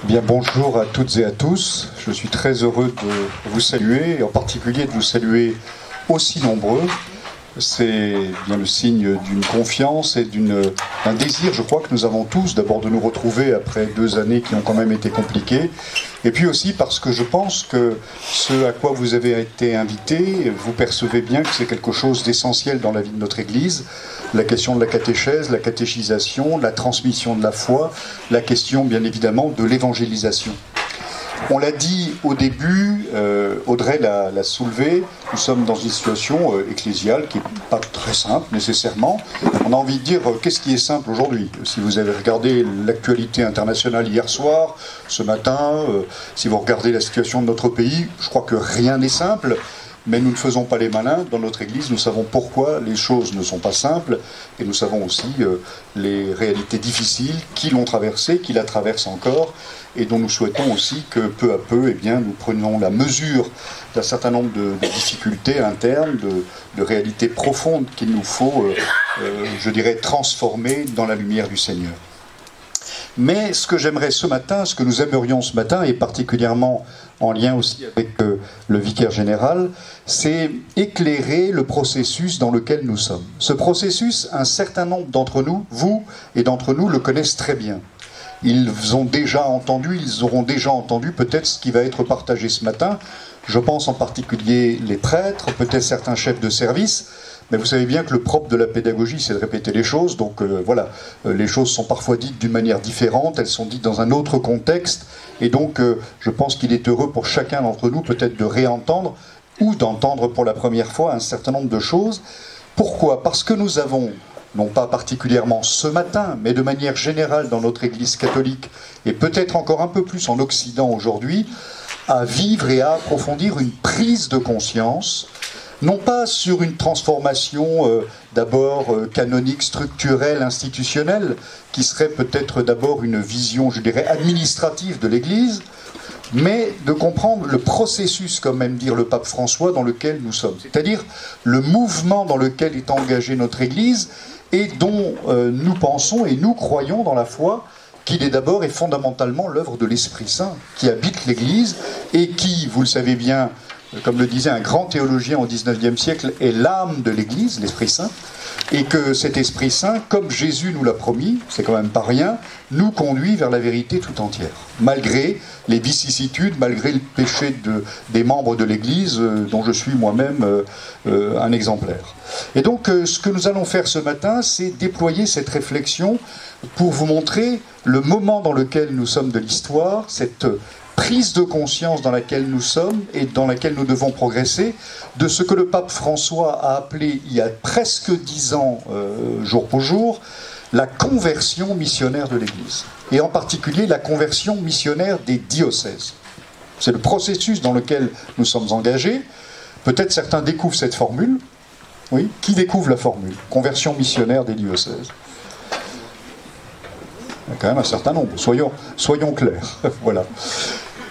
Bien, bonjour à toutes et à tous. Je suis très heureux de vous saluer, et en particulier de vous saluer aussi nombreux. C'est bien le signe d'une confiance et d'un désir, je crois, que nous avons tous, d'abord de nous retrouver après 2 années qui ont quand même été compliquées, et puis aussi parce que je pense que ce à quoi vous avez été invités, vous percevez bien que c'est quelque chose d'essentiel dans la vie de notre Église, la question de la catéchèse, la catéchisation, la transmission de la foi, la question bien évidemment de l'évangélisation. On l'a dit au début, Audrey l'a soulevé, nous sommes dans une situation ecclésiale qui n'est pas très simple nécessairement. On a envie de dire, qu'est-ce qui est simple aujourd'hui? Si vous avez regardé l'actualité internationale hier soir, ce matin, si vous regardez la situation de notre pays, je crois que rien n'est simple. Mais nous ne faisons pas les malins. Dans notre Église, nous savons pourquoi les choses ne sont pas simples, et nous savons aussi les réalités difficiles qui l'ont traversée, qui la traversent encore, et dont nous souhaitons aussi que peu à peu, eh bien, nous prenions la mesure d'un certain nombre de difficultés internes, de réalités profondes qu'il nous faut, je dirais, transformer dans la lumière du Seigneur. Mais ce que j'aimerais ce matin, ce que nous aimerions ce matin, et particulièrement en lien aussi avec le vicaire général, c'est éclairer le processus dans lequel nous sommes. Ce processus, un certain nombre d'entre nous, vous et d'entre nous, le connaissent très bien. Ils auront déjà entendu peut-être ce qui va être partagé ce matin. Je pense en particulier les prêtres, peut-être certains chefs de service. Mais vous savez bien que le propre de la pédagogie, c'est de répéter les choses. Donc voilà, les choses sont parfois dites d'une manière différente, elles sont dites dans un autre contexte. Et donc je pense qu'il est heureux pour chacun d'entre nous peut-être de réentendre ou d'entendre pour la première fois un certain nombre de choses. Pourquoi? Parce que nous avons, non pas particulièrement ce matin, mais de manière générale dans notre Église catholique, et peut-être encore un peu plus en Occident aujourd'hui, à vivre et à approfondir une prise de conscience, non pas sur une transformation d'abord canonique, structurelle, institutionnelle, qui serait peut-être d'abord une vision, je dirais, administrative de l'Église, mais de comprendre le processus, comme aime dire le pape François, dans lequel nous sommes. C'est-à-dire le mouvement dans lequel est engagée notre Église et dont nous pensons et nous croyons dans la foi qu'il est d'abord et fondamentalement l'œuvre de l'Esprit Saint qui habite l'Église et qui, vous le savez bien, comme le disait un grand théologien au XIXe siècle, est l'âme de l'Église, l'Esprit Saint, et que cet Esprit Saint, comme Jésus nous l'a promis, c'est quand même pas rien, nous conduit vers la vérité tout entière, malgré les vicissitudes, malgré le péché des membres de l'Église, dont je suis moi-même un exemplaire. Et donc, ce que nous allons faire ce matin, c'est déployer cette réflexion pour vous montrer le moment dans lequel nous sommes de l'histoire, cette prise de conscience dans laquelle nous sommes et dans laquelle nous devons progresser, de ce que le pape François a appelé il y a presque 10 ans, jour pour jour, la conversion missionnaire de l'Église. Et en particulier la conversion missionnaire des diocèses. C'est le processus dans lequel nous sommes engagés. Peut-être certains découvrent cette formule. Oui, qui découvre la formule? Conversion missionnaire des diocèses. Il y a quand même un certain nombre, soyons clairs. Voilà.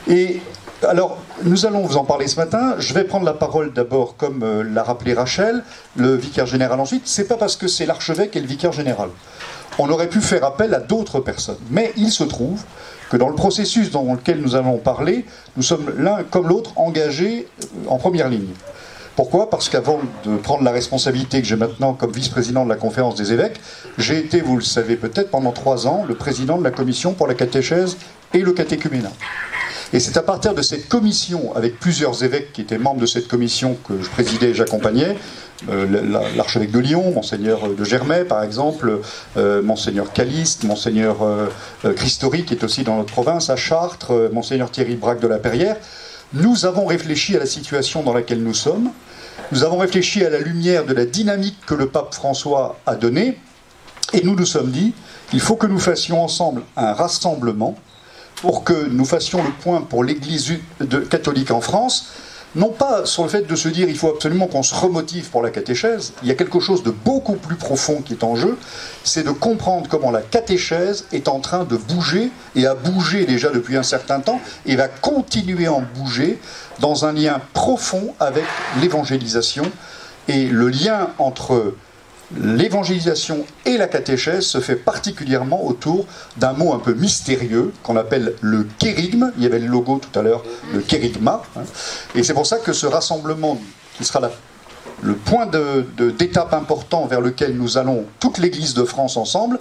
Et alors, nous allons vous en parler ce matin. Je vais prendre la parole d'abord, comme l'a rappelé Rachel, le vicaire général ensuite. C'est pas parce que c'est l'archevêque et le vicaire général. On aurait pu faire appel à d'autres personnes. Mais il se trouve que dans le processus dans lequel nous allons parler, nous sommes l'un comme l'autre engagés en première ligne. Pourquoi? Parce qu'avant de prendre la responsabilité que j'ai maintenant comme vice-président de la Conférence des évêques, j'ai été, vous le savez peut-être, pendant 3 ans, le président de la commission pour la catéchèse et le catéchuménat. Et c'est à partir de cette commission, avec plusieurs évêques qui étaient membres de cette commission que je présidais et j'accompagnais, l'archevêque de Lyon, Monseigneur de Germay par exemple, Monseigneur Caliste, Monseigneur Christori qui est aussi dans notre province, à Chartres, Monseigneur Thierry Braque de la Perrière, nous avons réfléchi à la situation dans laquelle nous sommes, nous avons réfléchi à la lumière de la dynamique que le pape François a donnée, et nous nous sommes dit, il faut que nous fassions ensemble un rassemblement pour que nous fassions le point pour l'Église catholique en France, non pas sur le fait de se dire il faut absolument qu'on se remotive pour la catéchèse, il y a quelque chose de beaucoup plus profond qui est en jeu, c'est de comprendre comment la catéchèse est en train de bouger, et a bougé déjà depuis un certain temps, et va continuer à en bouger dans un lien profond avec l'évangélisation, et le lien entre l'évangélisation et la catéchèse se fait particulièrement autour d'un mot un peu mystérieux qu'on appelle le kérigme. Il y avait le logo tout à l'heure, le kérigma. Et c'est pour ça que ce rassemblement, qui sera le point d'étape important vers lequel nous allons, toute l'Église de France ensemble,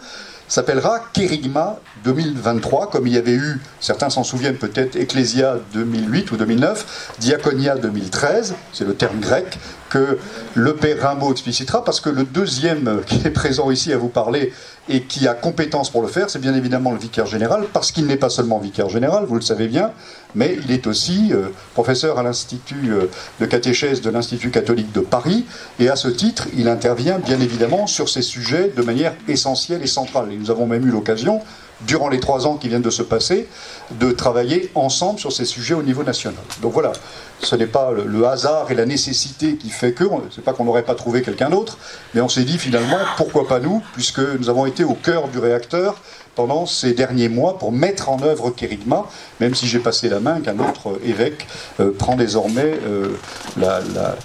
s'appellera Kérigma 2023, comme il y avait eu, certains s'en souviennent peut-être, Ecclésia 2008 ou 2009, Diaconia 2013, c'est le terme grec, que le père Rimbaud explicitera, parce que le deuxième qui est présent ici à vous parler et qui a compétence pour le faire, c'est bien évidemment le vicaire général, parce qu'il n'est pas seulement vicaire général, vous le savez bien, mais il est aussi professeur à l'Institut de catéchèse de l'Institut catholique de Paris, et à ce titre, il intervient bien évidemment sur ces sujets de manière essentielle et centrale. Et nous avons même eu l'occasion, durant les 3 ans qui viennent de se passer, de travailler ensemble sur ces sujets au niveau national. Donc voilà, ce n'est pas le hasard et la nécessité qui fait que, c'est pas qu'on n'aurait pas trouvé quelqu'un d'autre, mais on s'est dit finalement, pourquoi pas nous, puisque nous avons été au cœur du réacteur pendant ces derniers mois pour mettre en œuvre Kérigma, même si j'ai passé la main qu'un autre évêque prend désormais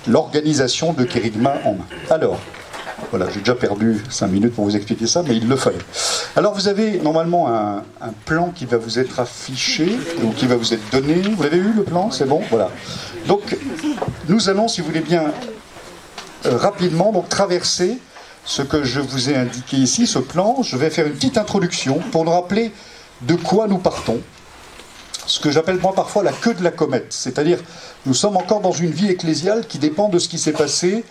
l'organisation de Kérigma en main. Alors, voilà, j'ai déjà perdu 5 minutes pour vous expliquer ça, mais il le fallait. Alors vous avez normalement un plan qui va vous être affiché, ou qui va vous être donné. Vous l'avez eu le plan? C'est bon? Voilà. Donc nous allons, si vous voulez bien, rapidement donc, traverser ce que je vous ai indiqué ici, ce plan. Je vais faire une petite introduction pour nous rappeler de quoi nous partons. Ce que j'appelle moi parfois la queue de la comète. C'est-à-dire, nous sommes encore dans une vie ecclésiale qui dépend de ce qui s'est passé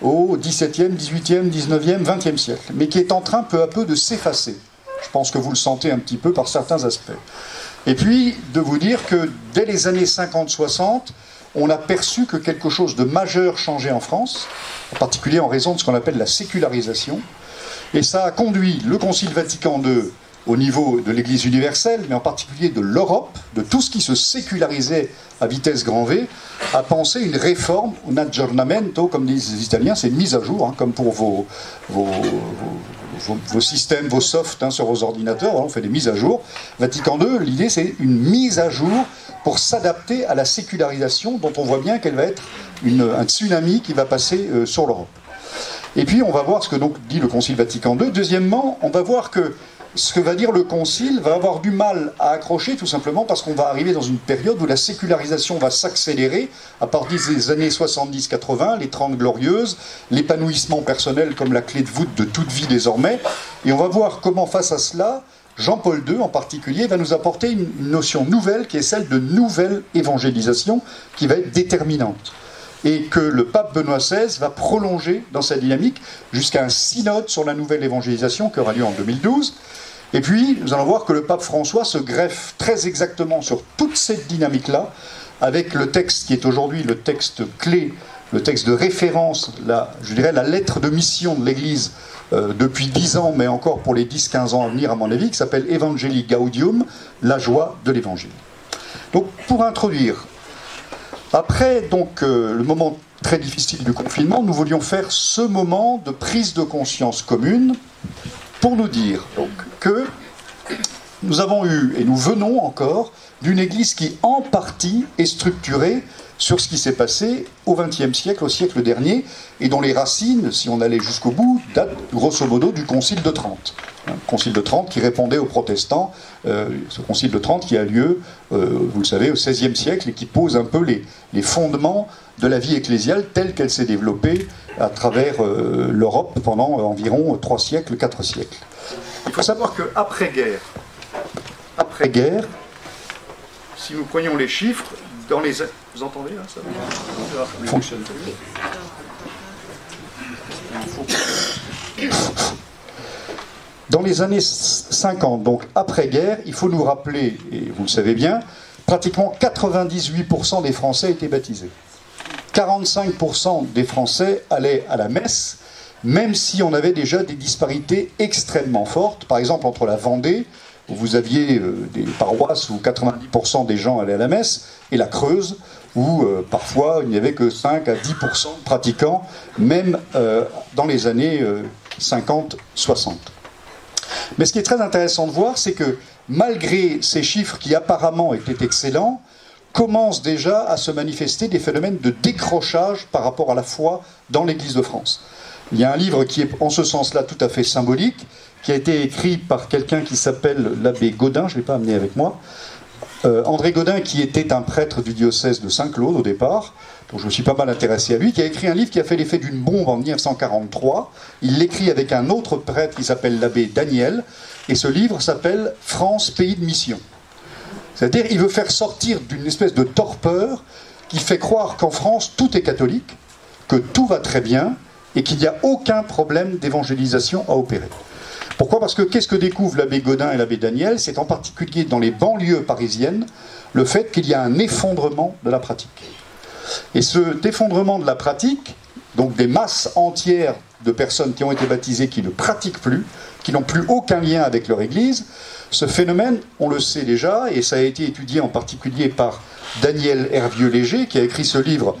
au XVIIe, XVIIIe, XIXe, XXe siècle, mais qui est en train peu à peu de s'effacer. Je pense que vous le sentez un petit peu par certains aspects. Et puis, de vous dire que dès les années 50-60, on a perçu que quelque chose de majeur changeait en France, en particulier en raison de ce qu'on appelle la sécularisation. Et ça a conduit le Concile Vatican II au niveau de l'Église universelle, mais en particulier de l'Europe, de tout ce qui se sécularisait à vitesse grand V, à penser une réforme, un aggiornamento, comme disent les Italiens, c'est une mise à jour, hein, comme pour vos systèmes, vos softs sur vos ordinateurs, on fait des mises à jour. Vatican II, l'idée c'est une mise à jour pour s'adapter à la sécularisation dont on voit bien qu'elle va être un tsunami qui va passer sur l'Europe. Et puis on va voir ce que donc dit le Concile Vatican II. Deuxièmement, on va voir que ce que va dire le Concile va avoir du mal à accrocher, tout simplement parce qu'on va arriver dans une période où la sécularisation va s'accélérer à partir des années 70-80, les 30 glorieuses, l'épanouissement personnel comme la clé de voûte de toute vie désormais. Et on va voir comment, face à cela, Jean-Paul II en particulier va nous apporter une notion nouvelle qui est celle de nouvelle évangélisation qui va être déterminante. Et que le pape Benoît XVI va prolonger dans sa dynamique jusqu'à un synode sur la nouvelle évangélisation qui aura lieu en 2012. Et puis, nous allons voir que le pape François se greffe très exactement sur toute cette dynamique-là, avec le texte qui est aujourd'hui le texte clé, le texte de référence, je dirais la lettre de mission de l'Église depuis 10 ans, mais encore pour les 10-15 ans à venir, à mon avis, qui s'appelle Evangelii Gaudium, la joie de l'Évangile. Donc, pour introduire, après donc, le moment très difficile du confinement, nous voulions faire ce moment de prise de conscience commune pour nous dire donc, que nous avons eu, et nous venons encore, d'une Église qui, en partie, est structurée sur ce qui s'est passé au XXe siècle, au siècle dernier, et dont les racines, si on allait jusqu'au bout, datent grosso modo du Concile de Trente. Le Concile de Trente qui répondait aux protestants, ce Concile de Trente qui a lieu, vous le savez, au XVIe siècle et qui pose un peu les fondements de la vie ecclésiale telle qu'elle s'est développée à travers l'Europe pendant environ 3 siècles, 4 siècles. Il faut savoir qu'après-guerre, si nous prenions les chiffres, dans les... Vous entendez là, ça fonctionne. Dans les années 50, donc après-guerre, il faut nous rappeler, et vous le savez bien, pratiquement 98% des Français étaient baptisés. 45% des Français allaient à la messe, même si on avait déjà des disparités extrêmement fortes. Par exemple, entre la Vendée, où vous aviez des paroisses où 90% des gens allaient à la messe, et la Creuse, où parfois il n'y avait que 5 à 10% de pratiquants, même dans les années 50-60. Mais ce qui est très intéressant de voir, c'est que malgré ces chiffres qui apparemment étaient excellents, commencent déjà à se manifester des phénomènes de décrochage par rapport à la foi dans l'Église de France. Il y a un livre qui est en ce sens-là tout à fait symbolique, qui a été écrit par quelqu'un qui s'appelle l'abbé Gaudin, je ne l'ai pas amené avec moi, André Gaudin, qui était un prêtre du diocèse de Saint-Claude au départ, donc je me suis pas mal intéressé à lui, qui a écrit un livre qui a fait l'effet d'une bombe en 1943. Il l'écrit avec un autre prêtre qui s'appelle l'abbé Daniel, et ce livre s'appelle « France, pays de mission ». C'est-à-dire il veut faire sortir d'une espèce de torpeur qui fait croire qu'en France tout est catholique, que tout va très bien, et qu'il n'y a aucun problème d'évangélisation à opérer. Pourquoi ? Parce que qu'est-ce que découvrent l'abbé Gaudin et l'abbé Daniel ? C'est en particulier dans les banlieues parisiennes le fait qu'il y a un effondrement de la pratique. Et cet effondrement de la pratique, donc des masses entières de personnes qui ont été baptisées qui ne pratiquent plus, qui n'ont plus aucun lien avec leur Église, ce phénomène, on le sait déjà, et ça a été étudié en particulier par Daniel Hervieux-Léger, qui a écrit ce livre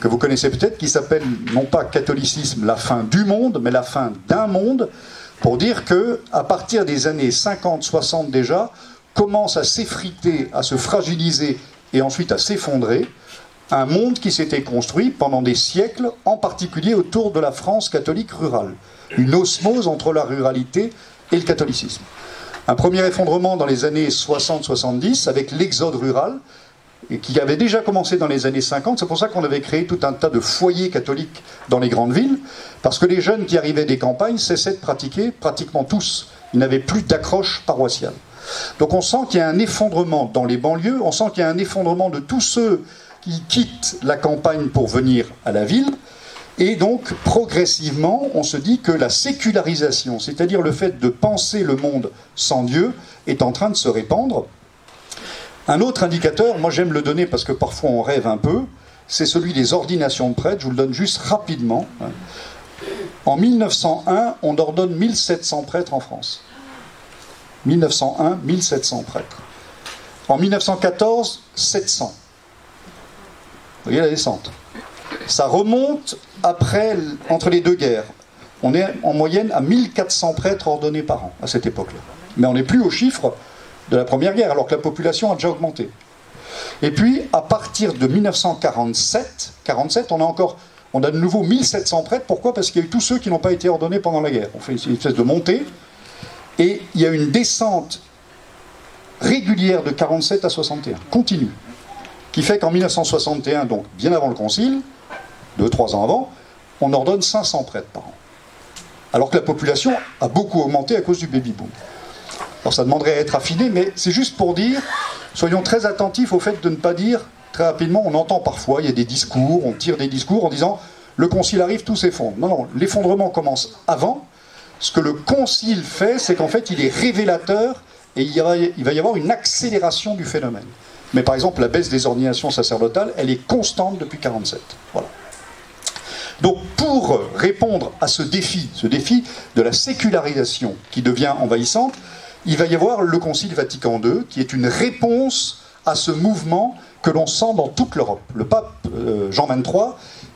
que vous connaissez peut-être, qui s'appelle non pas Catholicisme, la fin du monde, mais la fin d'un monde, pour dire que à partir des années 50-60 déjà, commence à s'effriter, à se fragiliser et ensuite à s'effondrer, un monde qui s'était construit pendant des siècles, en particulier autour de la France catholique rurale. Une osmose entre la ruralité et le catholicisme. Un premier effondrement dans les années 60-70 avec l'exode rural, et qui avait déjà commencé dans les années 50. C'est pour ça qu'on avait créé tout un tas de foyers catholiques dans les grandes villes, parce que les jeunes qui arrivaient des campagnes cessaient de pratiquer, pratiquement tous. Ils n'avaient plus d'accroche paroissiale. Donc on sent qu'il y a un effondrement dans les banlieues, on sent qu'il y a un effondrement de tous ceux qui quittent la campagne pour venir à la ville, et donc progressivement on se dit que la sécularisation, c'est-à-dire le fait de penser le monde sans Dieu, est en train de se répandre. Un autre indicateur, moi j'aime le donner parce que parfois on rêve un peu, c'est celui des ordinations de prêtres, je vous le donne juste rapidement. En 1901, on ordonne 1700 prêtres en France. 1901, 1700 prêtres. En 1914, 700. Vous voyez la descente. Ça remonte après, entre les deux guerres. On est en moyenne à 1400 prêtres ordonnés par an à cette époque-là. Mais on n'est plus au chiffre de la Première Guerre, alors que la population a déjà augmenté. Et puis, à partir de 1947, on a de nouveau 1700 prêtres. Pourquoi ? Parce qu'il y a eu tous ceux qui n'ont pas été ordonnés pendant la guerre. On fait une espèce de montée, et il y a une descente régulière de 47 à 61, continue, qui fait qu'en 1961, donc bien avant le Concile, 2-3 ans avant, on ordonne 500 prêtres par an. Alors que la population a beaucoup augmenté à cause du baby-boom. Alors ça demanderait à être affiné, mais c'est juste pour dire, soyons très attentifs au fait de ne pas dire, très rapidement, on entend parfois, il y a des discours, on tire des discours en disant, le concile arrive, tout s'effondre. Non, non, l'effondrement commence avant. Ce que le concile fait, c'est qu'en fait, il est révélateur, et il va y avoir une accélération du phénomène. Mais par exemple, la baisse des ordinations sacerdotales, elle est constante depuis 1947. Voilà. Donc pour répondre à ce défi de la sécularisation qui devient envahissante, il va y avoir le Concile Vatican II, qui est une réponse à ce mouvement que l'on sent dans toute l'Europe. Le pape Jean XXIII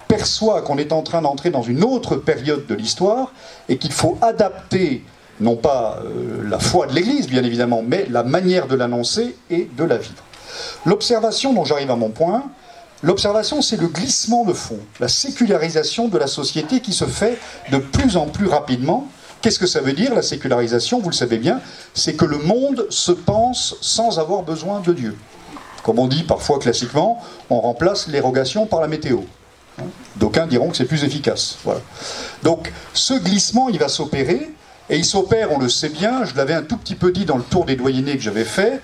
perçoit qu'on est en train d'entrer dans une autre période de l'histoire et qu'il faut adapter, non pas la foi de l'Église, bien évidemment, mais la manière de l'annoncer et de la vivre. L'observation, dont j'arrive à mon point, l'observation, c'est le glissement de fond, la sécularisation de la société qui se fait de plus en plus rapidement. Qu'est-ce que ça veut dire, la sécularisation ? Vous le savez bien, c'est que le monde se pense sans avoir besoin de Dieu. Comme on dit parfois classiquement, on remplace l'érogation par la météo. D'aucuns diront que c'est plus efficace. Voilà. Donc ce glissement, il va s'opérer, et il s'opère, on le sait bien, je l'avais un tout petit peu dit dans le tour des doyennés que j'avais fait,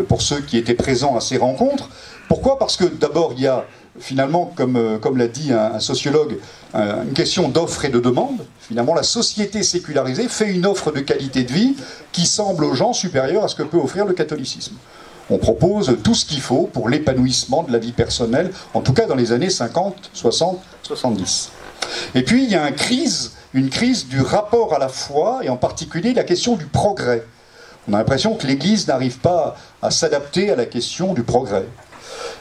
pour ceux qui étaient présents à ces rencontres. Pourquoi ? Parce que d'abord, il y a finalement, comme l'a dit un sociologue, une question d'offre et de demande. Finalement, la société sécularisée fait une offre de qualité de vie qui semble aux gens supérieure à ce que peut offrir le catholicisme. On propose tout ce qu'il faut pour l'épanouissement de la vie personnelle, en tout cas dans les années 50, 60, 70. Et puis, il y a une crise du rapport à la foi, et en particulier la question du progrès. On a l'impression que l'Église n'arrive pas à s'adapter à la question du progrès.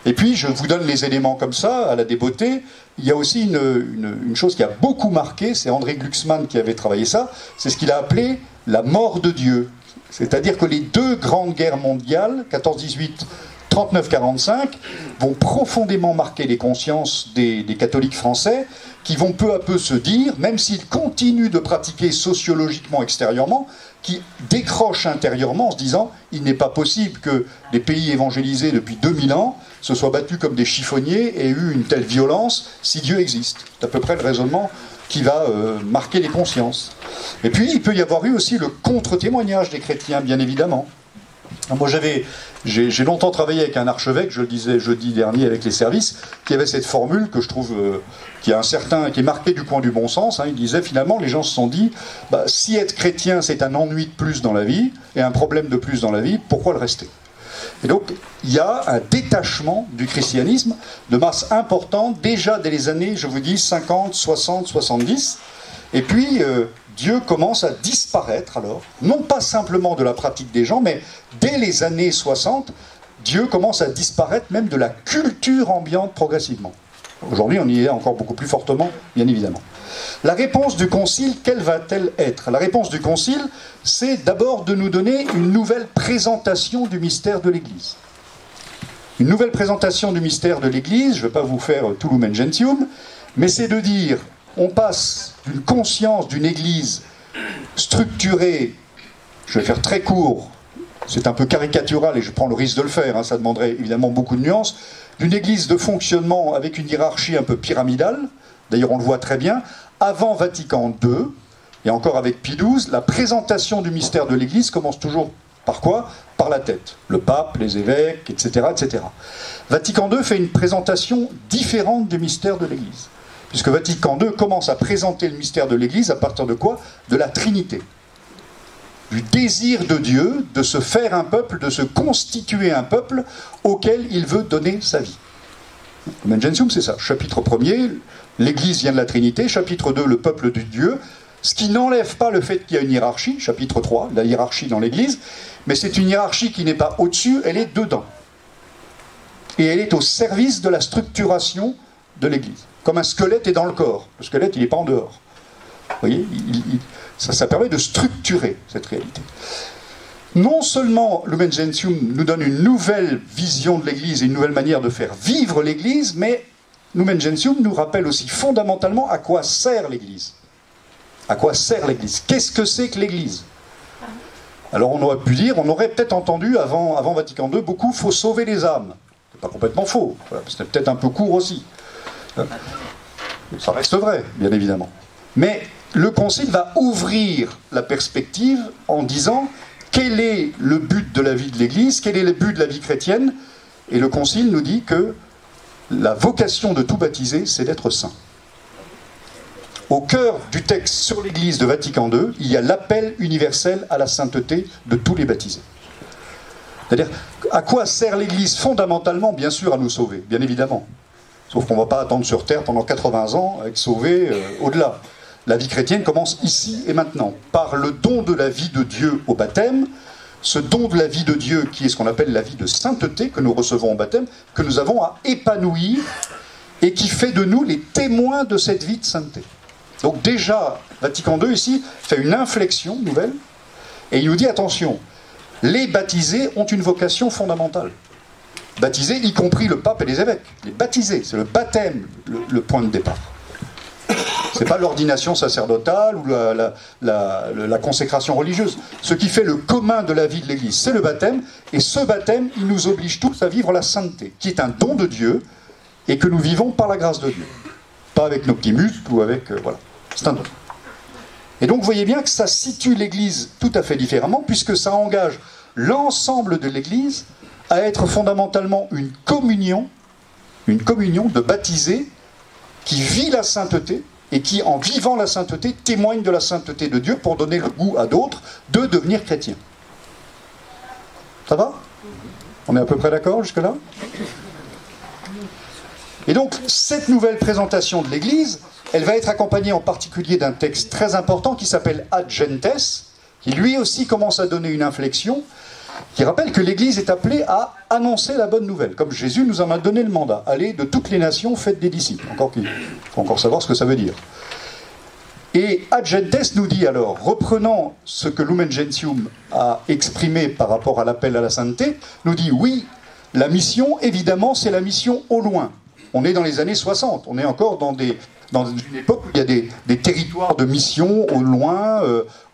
Et puis, je vous donne les éléments comme ça, à la débeauté. Il y a aussi une chose qui a beaucoup marqué, c'est André Glucksmann qui avait travaillé ça, c'est ce qu'il a appelé la mort de Dieu. C'est-à-dire que les deux grandes guerres mondiales, 14-18 39-45 vont profondément marquer les consciences des catholiques français qui vont peu à peu se dire, même s'ils continuent de pratiquer sociologiquement extérieurement, qui décrochent intérieurement en se disant il n'est pas possible que les pays évangélisés depuis 2000 ans se soient battus comme des chiffonniers et aient eu une telle violence si Dieu existe. C'est à peu près le raisonnement qui va marquer les consciences. Et puis il peut y avoir eu aussi le contre-témoignage des chrétiens, bien évidemment. Moi, j'ai longtemps travaillé avec un archevêque, je le disais jeudi dernier avec les services, qui avait cette formule que je trouve qui est marquée du coin du bon sens. Il disait finalement, les gens se sont dit, si être chrétien c'est un ennui de plus dans la vie et un problème de plus dans la vie, pourquoi le rester? Et donc, il y a un détachement du christianisme de masse importante déjà dès les années, je vous dis, 50, 60, 70. Et puis, Dieu commence à disparaître alors, non pas simplement de la pratique des gens, mais dès les années 60, Dieu commence à disparaître même de la culture ambiante progressivement. Aujourd'hui, on y est encore beaucoup plus fortement, bien évidemment. La réponse du Concile, quelle va-t-elle être? La réponse du Concile, c'est d'abord de nous donner une nouvelle présentation du mystère de l'Église. Une nouvelle présentation du mystère de l'Église, je ne vais pas vous faire tout Lumen Gentium, mais c'est de dire, on passe d'une conscience d'une Église structurée, je vais faire très court, c'est un peu caricatural et je prends le risque de le faire, ça demanderait évidemment beaucoup de nuances, d'une Église de fonctionnement avec une hiérarchie un peu pyramidale, d'ailleurs on le voit très bien, avant Vatican II, et encore avec Pie XII, la présentation du mystère de l'Église commence toujours par quoi? Par la tête. Le pape, les évêques, etc., etc. Vatican II fait une présentation différente du mystère de l'Église. Puisque Vatican II commence à présenter le mystère de l'Église à partir de quoi? De la Trinité. Du désir de Dieu de se faire un peuple, de se constituer un peuple auquel il veut donner sa vie. Lumen Gentium, c'est ça. Chapitre 1er, l'Église vient de la Trinité. Chapitre 2, le peuple de Dieu. Ce qui n'enlève pas le fait qu'il y a une hiérarchie. Chapitre 3, la hiérarchie dans l'Église. Mais c'est une hiérarchie qui n'est pas au-dessus, elle est dedans. Et elle est au service de la structuration de l'Église. Comme un squelette est dans le corps. Le squelette, il n'est pas en dehors. Vous voyez, ça permet de structurer cette réalité. Non seulement Lumen Gentium nous donne une nouvelle vision de l'Église et une nouvelle manière de faire vivre l'Église, mais Lumen Gentium nous rappelle aussi fondamentalement à quoi sert l'Église. À quoi sert l'Église? Qu'est-ce que c'est que l'Église? Alors on aurait pu dire, on aurait peut-être entendu avant Vatican II beaucoup « faut sauver les âmes ». C'est pas complètement faux, voilà, c'était peut-être un peu court aussi. Ça reste vrai, bien évidemment. Mais le Concile va ouvrir la perspective en disant quel est le but de la vie de l'Église, quel est le but de la vie chrétienne. Et le Concile nous dit que la vocation de tout baptisé, c'est d'être saint. Au cœur du texte sur l'Église de Vatican II, il y a l'appel universel à la sainteté de tous les baptisés. C'est-à-dire, à quoi sert l'Église fondamentalement? Bien sûr, à nous sauver, bien évidemment. Sauf qu'on ne va pas attendre sur Terre pendant 80 ans à être sauvé au-delà. La vie chrétienne commence ici et maintenant, par le don de la vie de Dieu au baptême, ce don de la vie de Dieu qui est ce qu'on appelle la vie de sainteté que nous recevons au baptême, que nous avons à épanouir et qui fait de nous les témoins de cette vie de sainteté. Donc déjà, Vatican II ici fait une inflexion nouvelle et il nous dit attention, les baptisés ont une vocation fondamentale. Baptisés, y compris le pape et les évêques. Les baptisés, c'est le baptême le point de départ. Ce n'est pas l'ordination sacerdotale ou la consécration religieuse. Ce qui fait le commun de la vie de l'Église, c'est le baptême. Et ce baptême, il nous oblige tous à vivre la sainteté, qui est un don de Dieu et que nous vivons par la grâce de Dieu. Pas avec nos petits muscles ou avec... voilà, c'est un don. Et donc vous voyez bien que ça situe l'Église tout à fait différemment, puisque ça engage l'ensemble de l'Église à être fondamentalement une communion de baptisés qui vit la sainteté et qui, en vivant la sainteté, témoigne de la sainteté de Dieu pour donner le goût à d'autres de devenir chrétiens. Ça va? On est à peu près d'accord jusque-là? Et donc, cette nouvelle présentation de l'Église, elle va être accompagnée en particulier d'un texte très important qui s'appelle Ad Gentes, qui lui aussi commence à donner une inflexion, qui rappelle que l'Église est appelée à annoncer la bonne nouvelle, comme Jésus nous en a donné le mandat. Allez de toutes les nations, faites des disciples. Il faut encore savoir ce que ça veut dire. Et Ad Gentes nous dit alors, reprenant ce que Lumen Gentium a exprimé par rapport à l'appel à la sainteté, nous dit oui, La mission, évidemment, c'est la mission au loin. On est dans les années 60, on est encore dans une époque où il y a des territoires de mission au loin,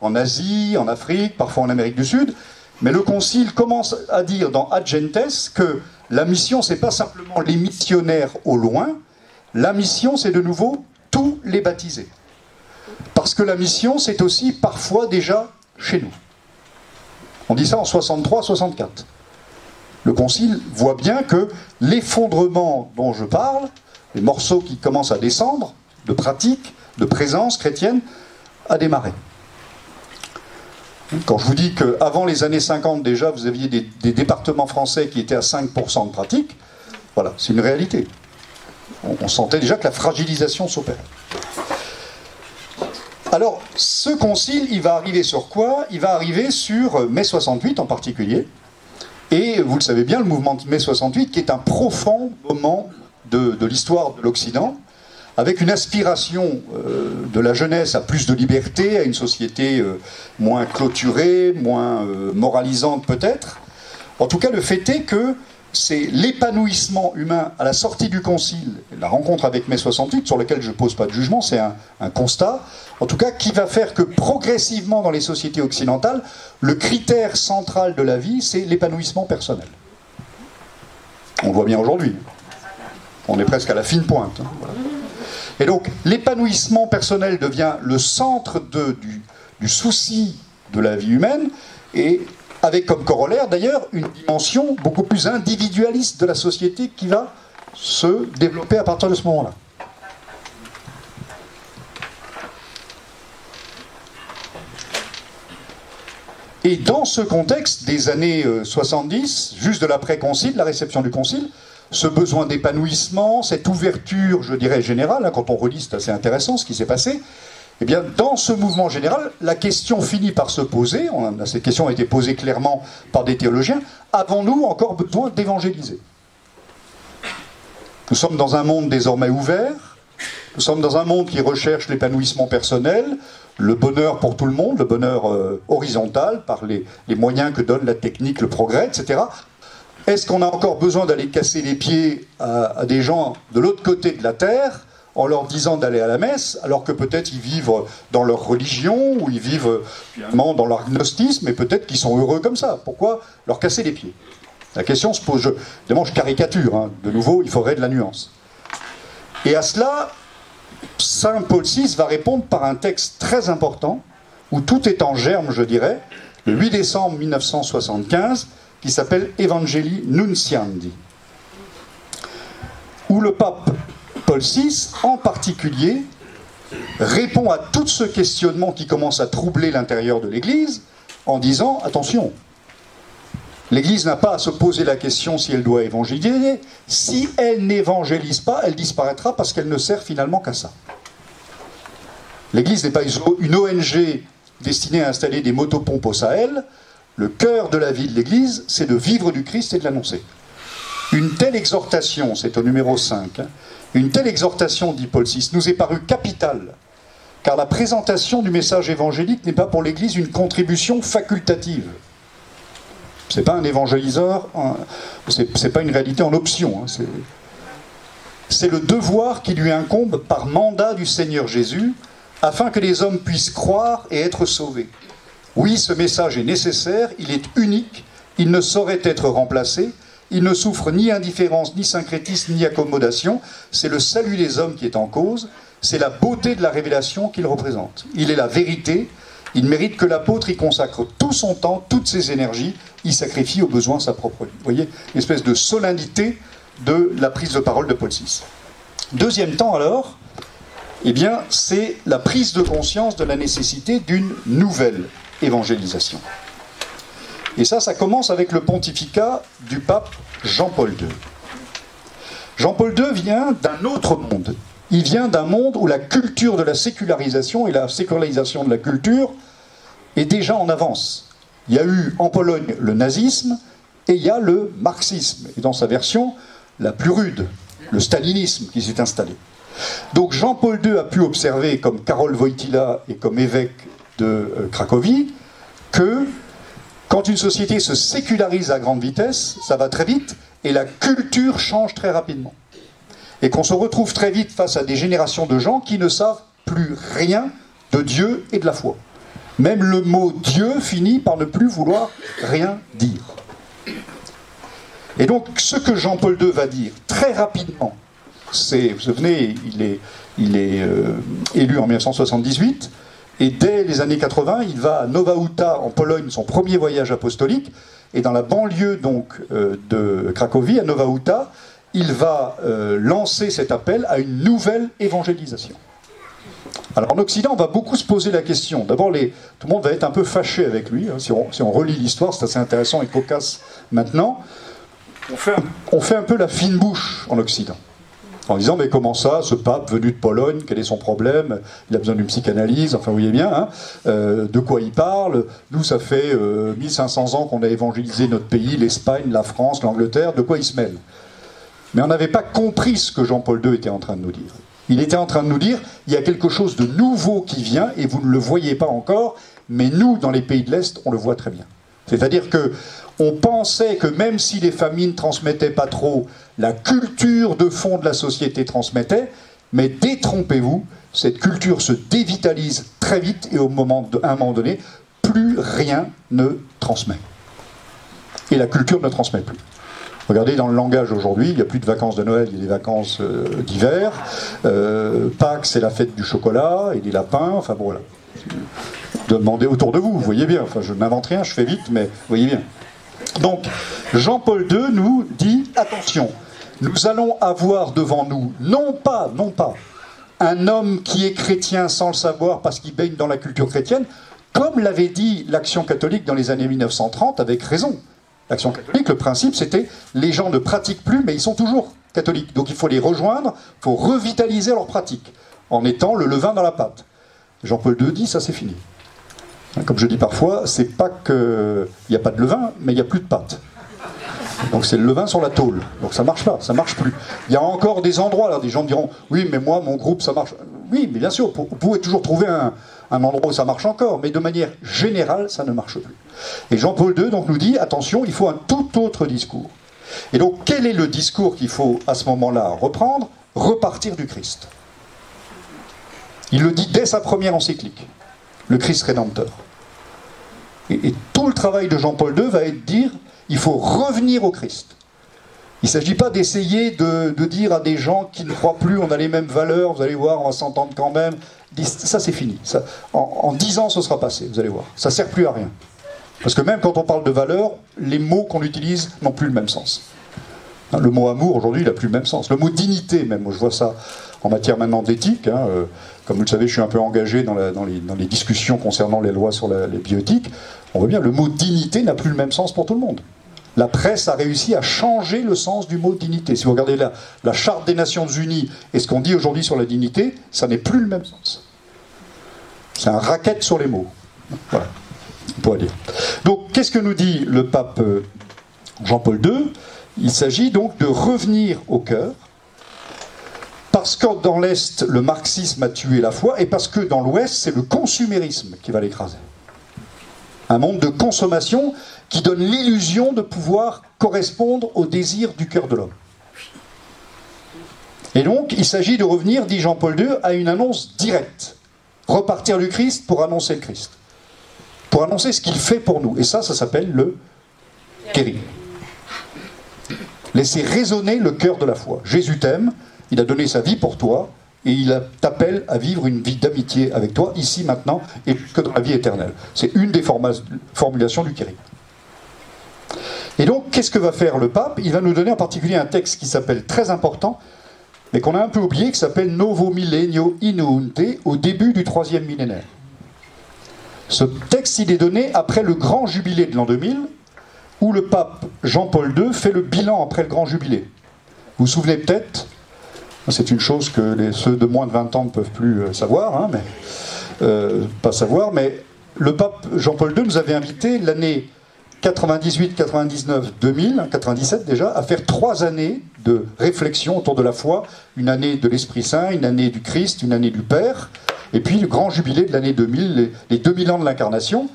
en Asie, en Afrique, parfois en Amérique du Sud. Mais le Concile commence à dire dans Ad Gentes que la mission, c'est pas simplement les missionnaires au loin, la mission, c'est de nouveau tous les baptisés. Parce que la mission, c'est aussi parfois déjà chez nous. On dit ça en 63-64. Le Concile voit bien que l'effondrement dont je parle, les morceaux qui commencent à descendre, de pratique, de présence chrétienne, a démarré. Quand je vous dis qu'avant les années 50, déjà, vous aviez des départements français qui étaient à 5% de pratique, voilà, c'est une réalité. On sentait déjà que la fragilisation s'opère. Alors, ce concile, il va arriver sur quoi? Il va arriver sur mai 68 en particulier. Et vous le savez bien, le mouvement de mai 68, qui est un profond moment de l'histoire de l'Occident, avec une aspiration de la jeunesse à plus de liberté, à une société moins clôturée, moins moralisante peut-être. En tout cas, le fait est que c'est l'épanouissement humain à la sortie du concile, la rencontre avec mai 68, sur lequel je ne pose pas de jugement, c'est un constat, en tout cas, qui va faire que progressivement dans les sociétés occidentales, le critère central de la vie, c'est l'épanouissement personnel. On le voit bien aujourd'hui. On est presque à la fine pointe. Hein, voilà. Et donc, l'épanouissement personnel devient le centre du souci de la vie humaine, et avec comme corollaire, d'ailleurs, une dimension beaucoup plus individualiste de la société qui va se développer à partir de ce moment-là. Et dans ce contexte des années 70, juste de l'après-concile, la réception du concile, ce besoin d'épanouissement, cette ouverture, je dirais, générale, hein, quand on relit, c'est assez intéressant ce qui s'est passé, eh bien, dans ce mouvement général, la question finit par se poser, cette question a été posée clairement par des théologiens, avons-nous encore besoin d'évangéliser? Nous sommes dans un monde désormais ouvert, nous sommes dans un monde qui recherche l'épanouissement personnel, le bonheur pour tout le monde, le bonheur horizontal, par les moyens que donne la technique, le progrès, etc. Est-ce qu'on a encore besoin d'aller casser les pieds à des gens de l'autre côté de la Terre en leur disant d'aller à la messe, alors que peut-être ils vivent dans leur religion, ou ils vivent finalement dans leur gnostisme, et peut-être qu'ils sont heureux comme ça. Pourquoi leur casser les pieds? La question se pose, évidemment je caricature, hein. De nouveau il faudrait de la nuance. Et à cela, Saint Paul VI va répondre par un texte très important, où tout est en germe, je dirais, le 8 décembre 1975, qui s'appelle Evangelii Nuntiandi, où le pape Paul VI, en particulier, répond à tout ce questionnement qui commence à troubler l'intérieur de l'Église, en disant, attention, l'Église n'a pas à se poser la question si elle doit évangéliser, si elle n'évangélise pas, elle disparaîtra parce qu'elle ne sert finalement qu'à ça. L'Église n'est pas une ONG destinée à installer des motopompes au Sahel, le cœur de la vie de l'Église, c'est de vivre du Christ et de l'annoncer. Une telle exhortation, c'est au numéro 5, hein, une telle exhortation, dit Paul VI, nous est parue capitale, car la présentation du message évangélique n'est pas pour l'Église une contribution facultative. C'est pas un évangéliseur, c'est pas une réalité en option. Hein, c'est le devoir qui lui incombe par mandat du Seigneur Jésus, afin que les hommes puissent croire et être sauvés. Oui, ce message est nécessaire, il est unique, il ne saurait être remplacé, il ne souffre ni indifférence, ni syncrétisme, ni accommodation, c'est le salut des hommes qui est en cause, c'est la beauté de la révélation qu'il représente. Il est la vérité, il mérite que l'apôtre y consacre tout son temps, toutes ses énergies, il sacrifie au besoin sa propre vie. Vous voyez, une espèce de solennité de la prise de parole de Paul VI. Deuxième temps alors, eh bien, c'est la prise de conscience de la nécessité d'une nouvelle évangélisation. Et ça commence avec le pontificat du pape Jean-Paul II. Jean-Paul II vient d'un autre monde. Il vient d'un monde où la culture de la sécularisation et la sécularisation de la culture est déjà en avance. Il y a eu en Pologne le nazisme et il y a le marxisme, et dans sa version la plus rude, le stalinisme qui s'est installé. Donc Jean-Paul II a pu observer, comme Karol Wojtyła et comme évêque de Cracovie, que Quand une société se sécularise à grande vitesse, ça va très vite, et la culture change très rapidement. Et qu'on se retrouve très vite face à des générations de gens qui ne savent plus rien de Dieu et de la foi. Même le mot Dieu finit par ne plus vouloir rien dire. Et donc, ce que Jean-Paul II va dire très rapidement, c'est, vous vous souvenez, il est élu en 1978, et dès les années 80, il va à Nowa Huta, en Pologne, son premier voyage apostolique, et dans la banlieue donc de Cracovie, à Nowa Huta, il va lancer cet appel à une nouvelle évangélisation. Alors en Occident, on va beaucoup se poser la question. D'abord, tout le monde va être un peu fâché avec lui. Hein, si on relit l'histoire, c'est assez intéressant et cocasse maintenant. On fait un peu la fine bouche en Occident. En disant, mais comment ça, ce pape venu de Pologne, quel est son problème? Il a besoin d'une psychanalyse, enfin vous voyez bien, hein, de quoi il parle? Nous, ça fait 1500 ans qu'on a évangélisé notre pays, l'Espagne, la France, l'Angleterre, de quoi il se mêle? Mais on n'avait pas compris ce que Jean-Paul II était en train de nous dire. Il était en train de nous dire, il y a quelque chose de nouveau qui vient, et vous ne le voyez pas encore, mais nous, dans les pays de l'Est, on le voit très bien. C'est-à-dire que on pensait que même si les familles ne transmettaient pas trop, la culture de fond de la société transmettait, mais détrompez-vous, cette culture se dévitalise très vite et à un moment donné, plus rien ne transmet. Et la culture ne transmet plus. Regardez dans le langage aujourd'hui, il n'y a plus de vacances de Noël, il y a des vacances d'hiver. Pâques, c'est la fête du chocolat et des lapins, enfin bon, voilà. Demandez autour de vous, vous voyez bien, enfin je n'invente rien, je fais vite, mais vous voyez bien. Donc, Jean-Paul II nous dit, attention, nous allons avoir devant nous, non pas un homme qui est chrétien sans le savoir parce qu'il baigne dans la culture chrétienne, comme l'avait dit l'Action catholique dans les années 1930, avec raison. L'Action catholique, le principe, c'était, les gens ne pratiquent plus, mais ils sont toujours catholiques. Donc il faut les rejoindre, il faut revitaliser leur pratique, en mettant le levain dans la pâte. Jean-Paul II dit, ça c'est fini. Comme je dis parfois, c'est pas qu'il n'y a pas de levain, mais il n'y a plus de pâte. Donc c'est le levain sur la tôle. Donc ça marche pas, ça marche plus. Il y a encore des endroits, là, des gens diront, oui, mais moi, mon groupe, ça marche. Oui, mais bien sûr, vous pouvez toujours trouver un endroit où ça marche encore, mais de manière générale, ça ne marche plus. Et Jean-Paul II donc, nous dit, attention, il faut un tout autre discours. Et donc, quel est le discours qu'il faut, à ce moment-là, reprendre? Repartir du Christ. Il le dit dès sa première encyclique, le Christ rédempteur. Et tout le travail de Jean-Paul II va être de dire, il faut revenir au Christ. Il ne s'agit pas d'essayer de dire à des gens qui ne croient plus, on a les mêmes valeurs, vous allez voir, on va s'entendre quand même. Ça, c'est fini. Ça, en 10 ans, ce sera passé, vous allez voir. Ça ne sert plus à rien. Parce que même quand on parle de valeurs, les mots qu'on utilise n'ont plus le même sens. Le mot amour, aujourd'hui, il n'a plus le même sens. Le mot dignité, même, moi je vois ça en matière maintenant d'éthique. Hein, comme vous le savez, je suis un peu engagé dans les discussions concernant les lois sur les bioéthiques. On voit bien, le mot dignité n'a plus le même sens pour tout le monde. La presse a réussi à changer le sens du mot dignité. Si vous regardez la Charte des Nations Unies et ce qu'on dit aujourd'hui sur la dignité, ça n'est plus le même sens. C'est un racket sur les mots. Voilà, on pourrait dire. Donc, qu'est-ce que nous dit le pape Jean-Paul II? Il s'agit donc de revenir au cœur, parce que dans l'Est, le marxisme a tué la foi, et parce que dans l'Ouest, c'est le consumérisme qui va l'écraser. Un monde de consommation qui donne l'illusion de pouvoir correspondre aux désirs du cœur de l'homme. Et donc, il s'agit de revenir, dit Jean-Paul II, à une annonce directe. Repartir du Christ pour annoncer le Christ. Pour annoncer ce qu'il fait pour nous. Et ça s'appelle le kérim. Laisser résonner le cœur de la foi. Jésus t'aime, il a donné sa vie pour toi, et il t'appelle à vivre une vie d'amitié avec toi, ici, maintenant, et que dans la vie éternelle. C'est une des formulations du kérim. Et donc, qu'est-ce que va faire le pape? Il va nous donner en particulier un texte qui s'appelle très important, mais qu'on a un peu oublié, qui s'appelle Novo Millennio Inunte, au début du 3e millénaire. Ce texte, il est donné après le grand jubilé de l'an 2000, où le pape Jean-Paul II fait le bilan après le grand jubilé. Vous vous souvenez peut-être, c'est une chose que ceux de moins de 20 ans ne peuvent plus savoir, hein, pas savoir, mais le pape Jean-Paul II nous avait invité l'année 98, 99, 2000, 97 déjà, à faire 3 années de réflexion autour de la foi, une année de l'Esprit Saint, une année du Christ, une année du Père, et puis le grand jubilé de l'année 2000, les 2000 ans de l'incarnation,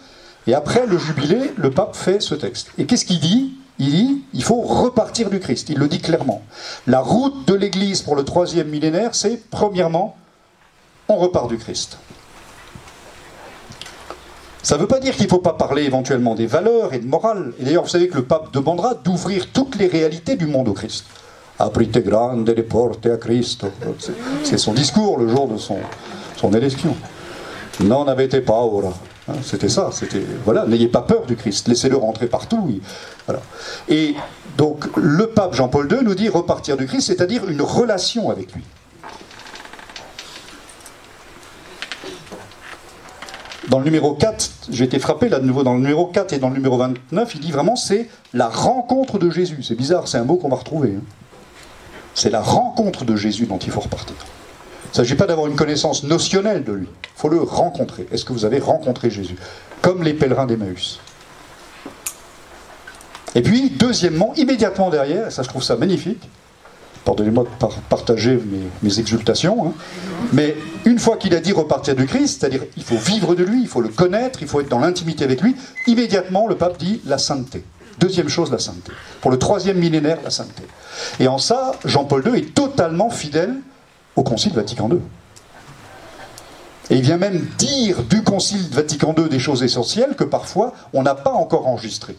Et après le jubilé, le pape fait ce texte. Et qu'est-ce qu'il dit? Il dit, il faut repartir du Christ. Il le dit clairement. La route de l'Église pour le 3e millénaire, c'est, premièrement, on repart du Christ. Ça ne veut pas dire qu'il ne faut pas parler éventuellement des valeurs et de morale. Et d'ailleurs, vous savez que le pape demandera d'ouvrir toutes les réalités du monde au Christ. Aprite grande le porte a Cristo. C'est son discours le jour de son élection. Non avete paura. C'était ça. C'était, voilà, n'ayez pas peur du Christ. Laissez-le rentrer partout. Voilà. Et donc, le pape Jean-Paul II nous dit repartir du Christ, c'est-à-dire une relation avec lui. Dans le numéro 4, j'ai été frappé là de nouveau, dans le numéro 4 et dans le numéro 29, il dit vraiment c'est la rencontre de Jésus. C'est bizarre, c'est un mot qu'on va retrouver. C'est la rencontre de Jésus dont il faut repartir. Il ne s'agit pas d'avoir une connaissance notionnelle de lui. Il faut le rencontrer. Est-ce que vous avez rencontré Jésus? Comme les pèlerins d'Emmaüs. Et puis, deuxièmement, immédiatement derrière, et ça je trouve ça magnifique, pardonnez-moi de partager mes exultations, hein. Mais une fois qu'il a dit repartir du Christ, c'est-à-dire il faut vivre de lui, il faut le connaître, il faut être dans l'intimité avec lui, immédiatement le pape dit la sainteté. Deuxième chose, la sainteté. Pour le 3e millénaire, la sainteté. Et en ça, Jean-Paul II est totalement fidèle au Concile Vatican II. Et il vient même dire du Concile Vatican II des choses essentielles que parfois on n'a pas encore enregistrées.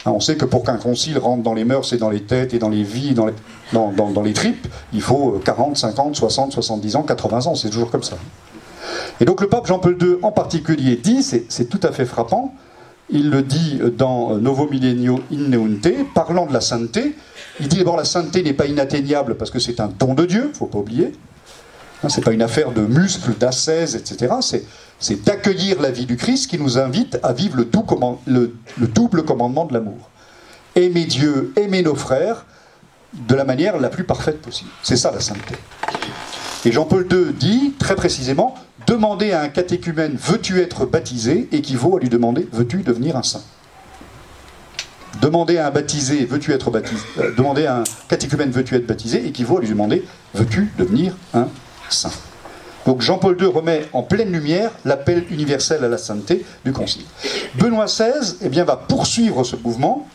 On sait que pour qu'un concile rentre dans les mœurs et dans les têtes et dans les vies, dans les tripes, il faut 40, 50, 60, 70 ans, 80 ans, c'est toujours comme ça. Et donc le pape Jean-Paul II en particulier dit, c'est tout à fait frappant, il le dit dans Novo Millennio in Neunte, parlant de la sainteté, il dit d'abord la sainteté n'est pas inatteignable parce que c'est un don de Dieu, il ne faut pas oublier. Ce n'est pas une affaire de muscles, d'ascèse, etc. C'est d'accueillir la vie du Christ qui nous invite à vivre le double commandement de l'amour. Aimer Dieu, aimer nos frères, de la manière la plus parfaite possible. C'est ça la sainteté. Et Jean-Paul II dit, très précisément, demander à un catéchumène « veux-tu être baptisé ?» équivaut à lui demander « veux-tu devenir un saint ?» Demander à un baptisé « veux-tu être baptisé ?» demander à un catéchumène « veux-tu être baptisé ?» équivaut à lui demander « veux-tu devenir un saint ?» Donc Jean-Paul II remet en pleine lumière l'appel universel à la sainteté du Concile. Benoît XVI va poursuivre ce mouvement.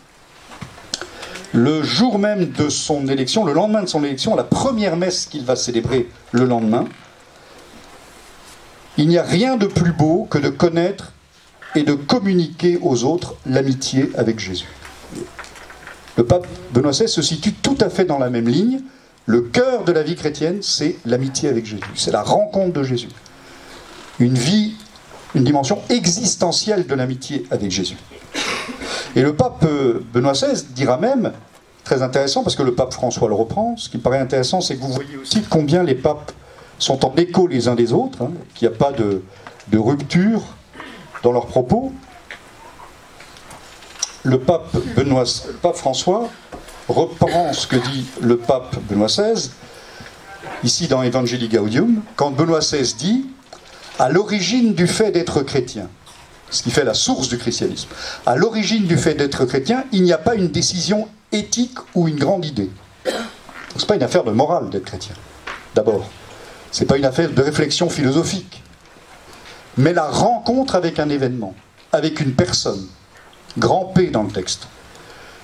Le jour même de son élection, le lendemain de son élection, la première messe qu'il va célébrer le lendemain, il n'y a rien de plus beau que de connaître et de communiquer aux autres l'amitié avec Jésus. Le pape Benoît XVI se situe tout à fait dans la même ligne. Le cœur de la vie chrétienne, c'est l'amitié avec Jésus. C'est la rencontre de Jésus. Une vie, une dimension existentielle de l'amitié avec Jésus. Et le pape Benoît XVI dira même, très intéressant, parce que le pape François le reprend, ce qui me paraît intéressant, c'est que vous voyez aussi combien les papes sont en écho les uns des autres, hein, qu'il n'y a pas de rupture dans leurs propos. Le pape François reprend ce que dit le pape Benoît XVI, ici dans Evangelii Gaudium, quand Benoît XVI dit « à l'origine du fait d'être chrétien », ce qui fait la source du christianisme, à l'origine du fait d'être chrétien, il n'y a pas une décision éthique ou une grande idée. Ce n'est pas une affaire de morale d'être chrétien, d'abord. Ce n'est pas une affaire de réflexion philosophique. Mais la rencontre avec un événement, avec une personne, grand P dans le texte,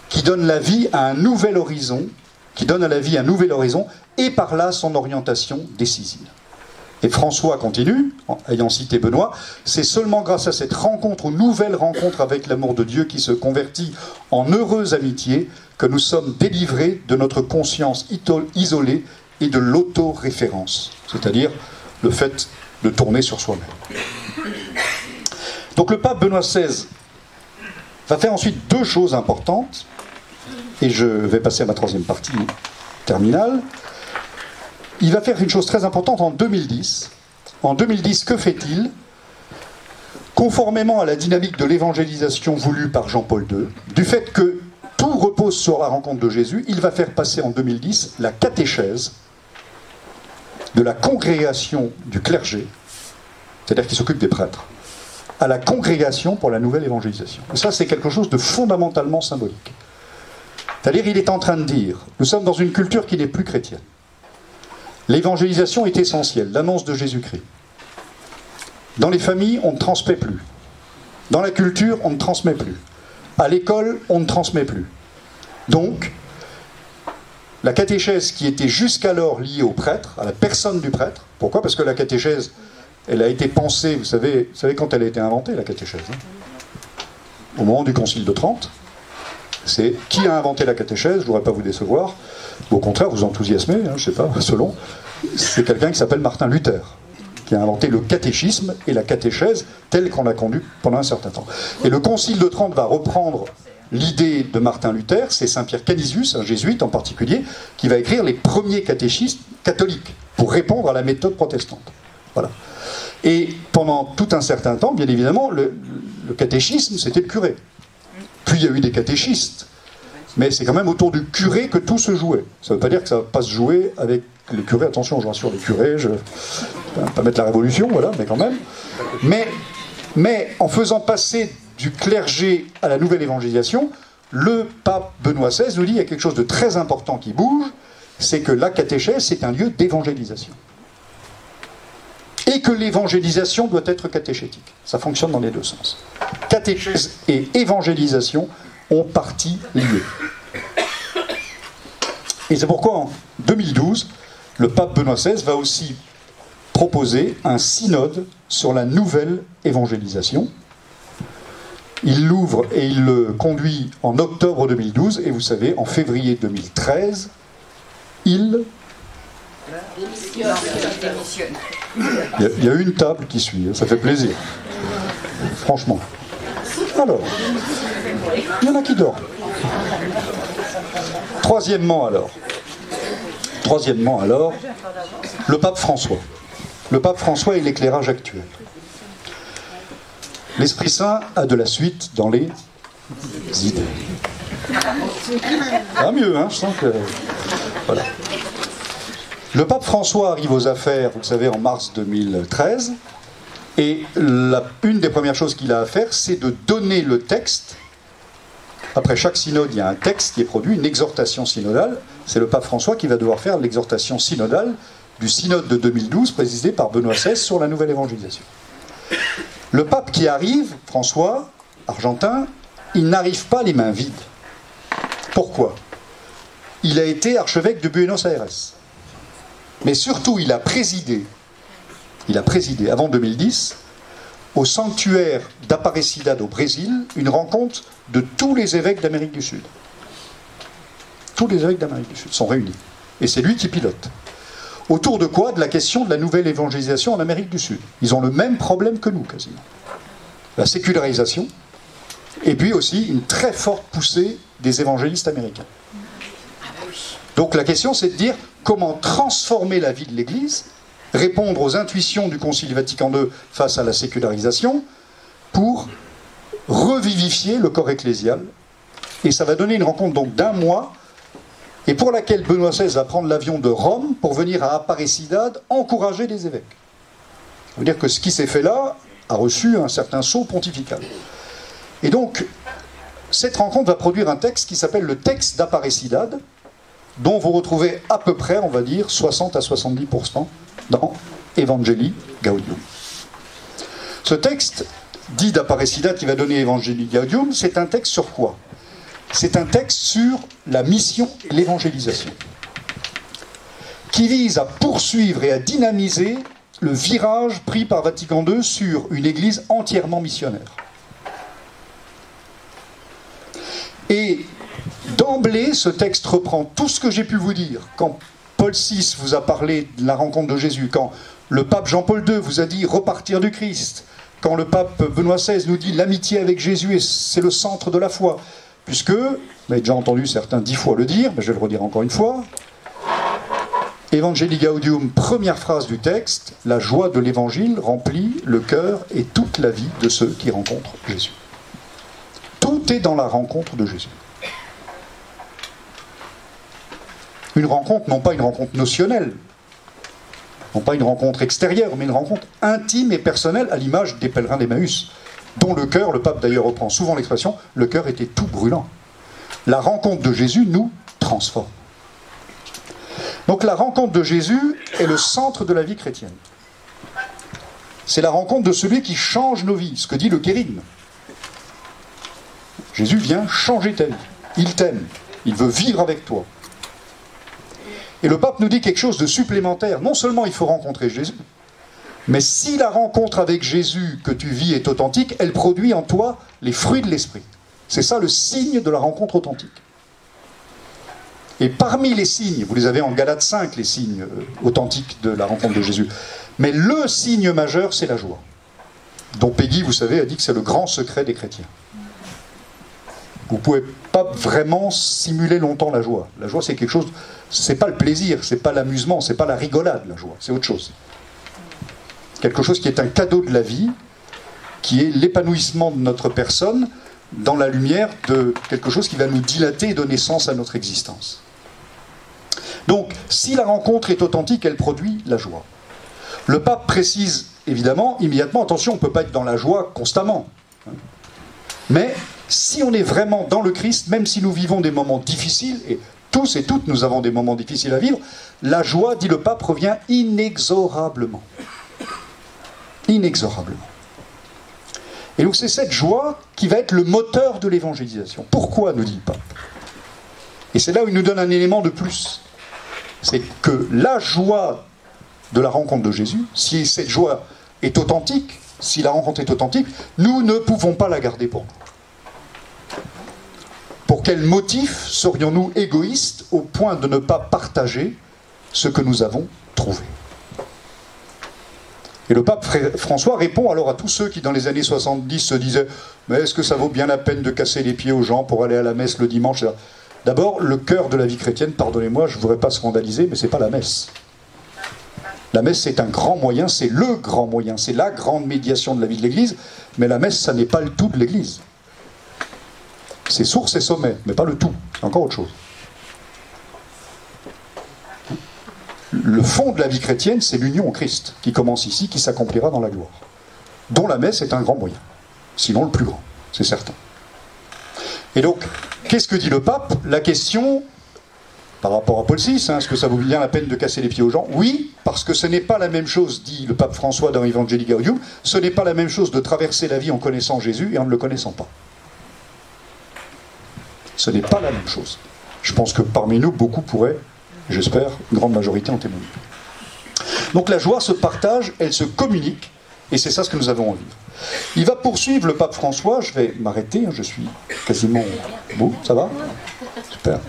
qui donne la vie à un nouvel horizon, et par là son orientation décisive. Et François continue, ayant cité Benoît, c'est seulement grâce à cette rencontre, ou nouvelle rencontre avec l'amour de Dieu qui se convertit en heureuse amitié, que nous sommes délivrés de notre conscience isolée et de l'autoréférence, c'est-à-dire le fait de tourner sur soi-même. Donc le pape Benoît XVI va faire ensuite deux choses importantes, et je vais passer à ma troisième partie terminale. Il va faire une chose très importante en 2010. En 2010, que fait-il? Conformément à la dynamique de l'évangélisation voulue par Jean-Paul II, du fait que tout repose sur la rencontre de Jésus, il va faire passer en 2010 la catéchèse de la congrégation du clergé, c'est-à-dire qui s'occupe des prêtres, à la congrégation pour la nouvelle évangélisation. Et ça, c'est quelque chose de fondamentalement symbolique. C'est-à-dire, il est en train de dire, nous sommes dans une culture qui n'est plus chrétienne. L'évangélisation est essentielle, l'annonce de Jésus-Christ. Dans les familles, on ne transmet plus. Dans la culture, on ne transmet plus. À l'école, on ne transmet plus. Donc, la catéchèse qui était jusqu'alors liée au prêtre, à la personne du prêtre, pourquoi? Parce que la catéchèse, elle a été pensée, vous savez quand elle a été inventée, la catéchèse, hein, au moment du Concile de Trente. C'est qui a inventé la catéchèse? Je ne voudrais pas vous décevoir. Au contraire, vous enthousiasmez, hein, je ne sais pas, selon. C'est quelqu'un qui s'appelle Martin Luther, qui a inventé le catéchisme et la catéchèse telle qu'on l'a conduite pendant un certain temps. Et le Concile de Trente va reprendre l'idée de Martin Luther, c'est Saint Pierre Canisius, un jésuite en particulier, qui va écrire les premiers catéchismes catholiques pour répondre à la méthode protestante. Voilà. Et pendant tout un certain temps, bien évidemment, le catéchisme, c'était le curé. Puis il y a eu des catéchistes. Mais c'est quand même autour du curé que tout se jouait. Ça ne veut pas dire que ça ne va pas se jouer avec les curés. Attention, je rassure les curés, je ne vais pas mettre la révolution, voilà, mais quand même. Mais en faisant passer du clergé à la nouvelle évangélisation, le pape Benoît XVI nous dit qu'il y a quelque chose de très important qui bouge, c'est que la catéchèse, c'est un lieu d'évangélisation. Et que l'évangélisation doit être catéchétique. Ça fonctionne dans les deux sens. Catéchèse et évangélisation ont partie liée. Et c'est pourquoi en 2012, le pape Benoît XVI va aussi proposer un synode sur la nouvelle évangélisation. Il l'ouvre et il le conduit en octobre 2012, et vous savez, en février 2013, il y a une table qui suit, ça fait plaisir. Franchement. Alors, il y en a qui dorment. Troisièmement alors, le pape François. Le pape François et l'éclairage actuel. L'Esprit Saint a de la suite dans les idées. Ah mieux, hein, je sens que... Voilà. Le pape François arrive aux affaires, vous le savez, en mars 2013, et une des premières choses qu'il a à faire, c'est de donner le texte. Après chaque synode, il y a un texte qui est produit, une exhortation synodale. C'est le pape François qui va devoir faire l'exhortation synodale du synode de 2012, présidé par Benoît XVI, sur la nouvelle évangélisation. Le pape qui arrive, François, argentin, il n'arrive pas les mains vides. Pourquoi? Il a été archevêque de Buenos Aires. Mais surtout, il a présidé, avant 2010, au sanctuaire d'Aparecida au Brésil, une rencontre de tous les évêques d'Amérique du Sud. Tous les évêques d'Amérique du Sud sont réunis. Et c'est lui qui pilote. Autour de quoi? De la question de la nouvelle évangélisation en Amérique du Sud. Ils ont le même problème que nous, quasiment. La sécularisation, et puis aussi une très forte poussée des évangélistes américains. Donc la question, c'est de dire comment transformer la vie de l'Église, répondre aux intuitions du Concile Vatican II face à la sécularisation, pour revivifier le corps ecclésial. Et ça va donner une rencontre donc d'1 mois, et pour laquelle Benoît XVI va prendre l'avion de Rome pour venir à Aparecida encourager les évêques. Ça veut dire que ce qui s'est fait là a reçu un certain sceau pontifical. Et donc, cette rencontre va produire un texte qui s'appelle le texte d'Aparecida, dont vous retrouvez à peu près, on va dire, 60 à 70% dans Evangelii Gaudium. Ce texte, dit d'Aparecida, qui va donner Evangelii Gaudium, c'est un texte sur quoi? C'est un texte sur la mission et l'évangélisation, qui vise à poursuivre et à dynamiser le virage pris par Vatican II sur une Église entièrement missionnaire. Et d'emblée, ce texte reprend tout ce que j'ai pu vous dire. Quand Paul VI vous a parlé de la rencontre de Jésus, quand le pape Jean-Paul II vous a dit repartir du Christ, quand le pape Benoît XVI nous dit l'amitié avec Jésus, c'est le centre de la foi, puisque, vous avez déjà entendu certains 10 fois le dire, mais je vais le redire encore une fois, Evangelii Gaudium, première phrase du texte, la joie de l'évangile remplit le cœur et toute la vie de ceux qui rencontrent Jésus. Tout est dans la rencontre de Jésus. Une rencontre, non pas une rencontre notionnelle, non pas une rencontre extérieure, mais une rencontre intime et personnelle, à l'image des pèlerins d'Emmaüs, dont le cœur, le pape d'ailleurs reprend souvent l'expression, le cœur était tout brûlant. La rencontre de Jésus nous transforme. Donc la rencontre de Jésus est le centre de la vie chrétienne. C'est la rencontre de celui qui change nos vies, ce que dit le kérigme. Jésus vient changer ta vie. Il t'aime. Il veut vivre avec toi. Et le pape nous dit quelque chose de supplémentaire. Non seulement il faut rencontrer Jésus, mais si la rencontre avec Jésus que tu vis est authentique, elle produit en toi les fruits de l'esprit. C'est ça le signe de la rencontre authentique. Et parmi les signes, vous les avez en Galates 5, les signes authentiques de la rencontre de Jésus, mais le signe majeur, c'est la joie, dont Peggy, vous savez, a dit que c'est le grand secret des chrétiens. Vous ne pouvez pas vraiment simuler longtemps la joie. La joie, c'est quelque chose, c'est pas le plaisir, c'est pas l'amusement, c'est pas la rigolade, la joie, c'est autre chose. Quelque chose qui est un cadeau de la vie, qui est l'épanouissement de notre personne dans la lumière de quelque chose qui va nous dilater et donner sens à notre existence. Donc, si la rencontre est authentique, elle produit la joie. Le pape précise, évidemment, immédiatement, attention, on ne peut pas être dans la joie constamment. Mais si on est vraiment dans le Christ, même si nous vivons des moments difficiles, et tous et toutes nous avons des moments difficiles à vivre, la joie, dit le pape, revient inexorablement. Inexorablement. Et donc c'est cette joie qui va être le moteur de l'évangélisation. Pourquoi, nous dit le pape? Et c'est là où il nous donne un élément de plus. C'est que la joie de la rencontre de Jésus, si cette joie est authentique, si la rencontre est authentique, nous ne pouvons pas la garder pour nous. Pour quel motif serions-nous égoïstes au point de ne pas partager ce que nous avons trouvé? Et le pape François répond alors à tous ceux qui, dans les années 70, se disaient « Mais est-ce que ça vaut bien la peine de casser les pieds aux gens pour aller à la messe le dimanche ?» D'abord, le cœur de la vie chrétienne, pardonnez-moi, je ne voudrais pas scandaliser, mais ce n'est pas la messe. La messe, c'est un grand moyen, c'est le grand moyen, c'est la grande médiation de la vie de l'Église, mais la messe, ça n'est pas le tout de l'Église. C'est source et sommet, mais pas le tout, c'est encore autre chose. Le fond de la vie chrétienne, c'est l'union au Christ, qui commence ici, qui s'accomplira dans la gloire, dont la messe est un grand moyen, sinon le plus grand, c'est certain. Et donc, qu'est-ce que dit le pape? La question, par rapport à Paul VI, est-ce que ça vaut bien la peine de casser les pieds aux gens? Oui, parce que ce n'est pas la même chose, dit le pape François dans Evangelii Gaudium, ce n'est pas la même chose de traverser la vie en connaissant Jésus et en ne le connaissant pas. Ce n'est pas la même chose. Je pense que parmi nous, beaucoup pourraient, j'espère, une grande majorité en témoigner. Donc la joie se partage, elle se communique, et c'est ça ce que nous avons à vivre. Il va poursuivre le pape François, je vais m'arrêter, je suis quasiment... Bon, ça va? Super.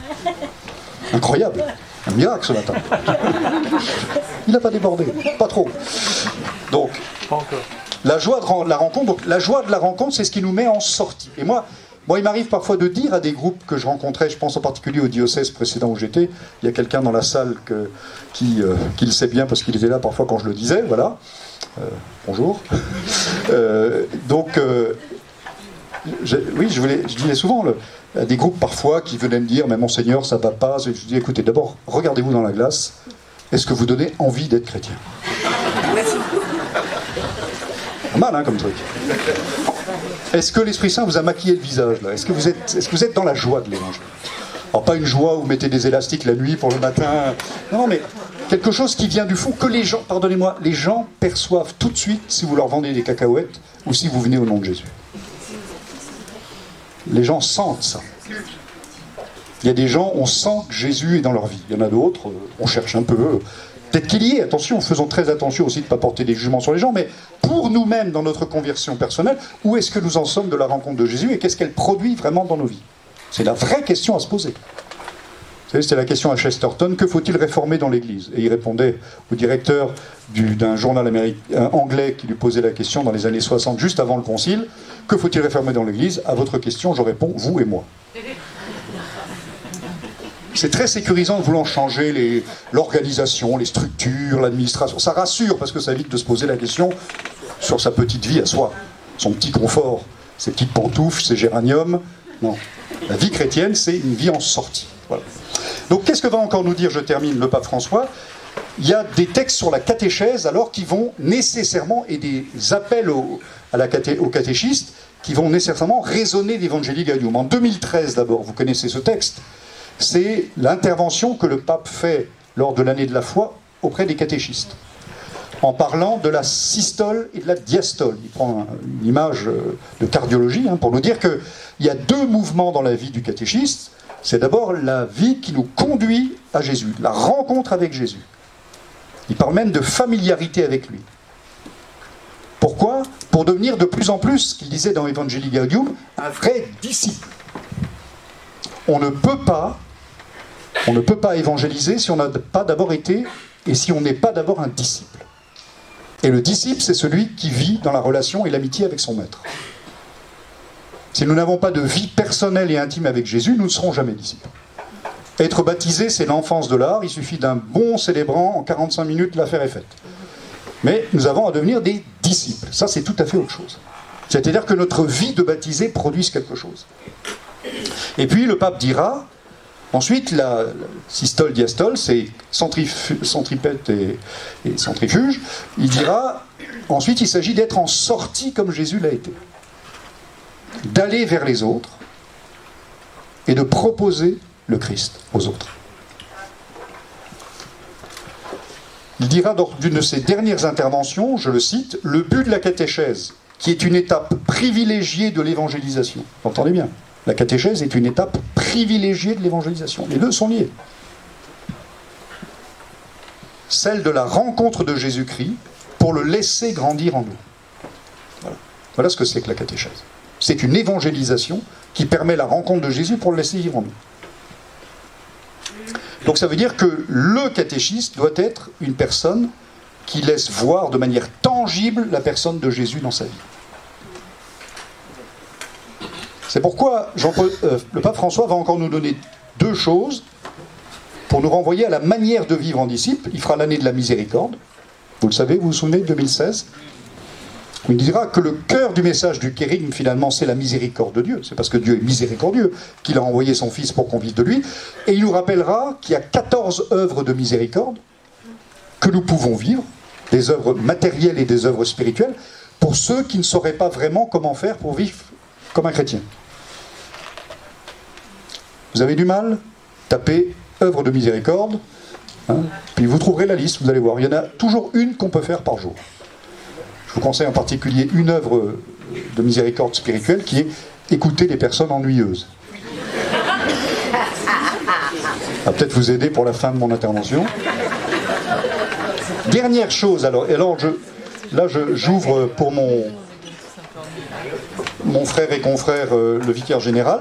Incroyable. Un miracle ce matin. Il n'a pas débordé, pas trop. Donc, la joie de la rencontre, donc la joie de la rencontre, c'est ce qui nous met en sortie. Et moi, il m'arrive parfois de dire à des groupes que je rencontrais, je pense en particulier au diocèse précédent où j'étais, il y a quelqu'un dans la salle qui le sait bien parce qu'il était là parfois quand je le disais, voilà. Bonjour. Oui, je disais souvent à des groupes parfois qui venaient me dire « Mais Monseigneur, ça ne va pas ». Je dis « Écoutez, d'abord, regardez-vous dans la glace. Est-ce que vous donnez envie d'être chrétien ?» Pas mal, hein, comme truc. Est-ce que l'Esprit Saint vous a maquillé le visage, là? Est-ce que vous êtes dans la joie de l'Évangile? Alors, pas une joie où vous mettez des élastiques la nuit pour le matin. Non, mais quelque chose qui vient du fond, que les gens, pardonnez-moi, les gens perçoivent tout de suite si vous leur vendez des cacahuètes ou si vous venez au nom de Jésus. Les gens sentent ça. Il y a des gens, on sent que Jésus est dans leur vie. Il y en a d'autres, on cherche un peu. Peut-être qu'il y est, attention, faisons très attention aussi de ne pas porter des jugements sur les gens, mais pour nous-mêmes, dans notre conversion personnelle, où est-ce que nous en sommes de la rencontre de Jésus et qu'est-ce qu'elle produit vraiment dans nos vies? C'est la vraie question à se poser. Vous savez, c'était la question à Chesterton, que faut-il réformer dans l'Église? Et il répondait au directeur d'un journal anglais qui lui posait la question dans les années 60, juste avant le concile, que faut-il réformer dans l'Église? À votre question, je réponds, vous et moi. C'est très sécurisant de vouloir changer l'organisation, les structures, l'administration. Ça rassure parce que ça évite de se poser la question sur sa petite vie à soi, son petit confort, ses petites pantoufles, ses géraniums. Non. La vie chrétienne, c'est une vie en sortie. Voilà. Donc qu'est-ce que va encore nous dire, je termine, le pape François? Il y a des textes sur la catéchèse alors qui vont nécessairement, et des appels aux catéchistes qui vont nécessairement résonner d'Evangelii Gaudium. En 2013 d'abord, vous connaissez ce texte. C'est l'intervention que le pape fait lors de l'année de la foi auprès des catéchistes. en parlant de la systole et de la diastole. Il prend une image de cardiologie pour nous dire qu'il y a deux mouvements dans la vie du catéchiste. C'est d'abord la vie qui nous conduit à Jésus, la rencontre avec Jésus. Il parle même de familiarité avec lui. Pourquoi ? Pour devenir de plus en plus, ce qu'il disait dans Evangelii Gaudium, un vrai disciple. On ne peut pas évangéliser si on n'a pas d'abord été, et si on n'est pas d'abord un disciple. Et le disciple, c'est celui qui vit dans la relation et l'amitié avec son maître. Si nous n'avons pas de vie personnelle et intime avec Jésus, nous ne serons jamais disciples. Être baptisé, c'est l'enfance de l'art. Il suffit d'un bon célébrant, en 45 minutes, l'affaire est faite. Mais nous avons à devenir des disciples. Ça, c'est tout à fait autre chose. C'est-à-dire que notre vie de baptisé produise quelque chose. Et puis, le pape dira, ensuite, la systole, diastole, c'est centripète et centrifuge. Il dira, ensuite, il s'agit d'être en sortie comme Jésus l'a été. D'aller vers les autres et de proposer le Christ aux autres. Il dira dans une de ses dernières interventions, je le cite, « Le but de la catéchèse, qui est une étape privilégiée de l'évangélisation. » Vous entendez bien ? La catéchèse est une étape privilégiée de l'évangélisation. Les deux sont liés. Celle de la rencontre de Jésus-Christ pour le laisser grandir en nous. Voilà ce que c'est que la catéchèse. C'est une évangélisation qui permet la rencontre de Jésus pour le laisser vivre en nous. Donc ça veut dire que le catéchiste doit être une personne qui laisse voir de manière tangible la personne de Jésus dans sa vie. C'est pourquoi le pape François va encore nous donner deux choses pour nous renvoyer à la manière de vivre en disciple. Il fera l'année de la miséricorde. Vous le savez, vous vous souvenez, 2016 ? Il dira que le cœur du message du kérigme, finalement, c'est la miséricorde de Dieu. C'est parce que Dieu est miséricordieux qu'il a envoyé son Fils pour qu'on vive de lui. Et il nous rappellera qu'il y a 14 œuvres de miséricorde que nous pouvons vivre, des œuvres matérielles et des œuvres spirituelles, pour ceux qui ne sauraient pas vraiment comment faire pour vivre comme un chrétien. Vous avez du mal ? Tapez œuvre de miséricorde, puis vous trouverez la liste, vous allez voir. Il y en a toujours une qu'on peut faire par jour. Je vous conseille en particulier une œuvre de miséricorde spirituelle qui est écouter les personnes ennuyeuses. Ça va peut-être vous aider pour la fin de mon intervention. Dernière chose, alors j'ouvre pour mon frère et confrère, le vicaire général.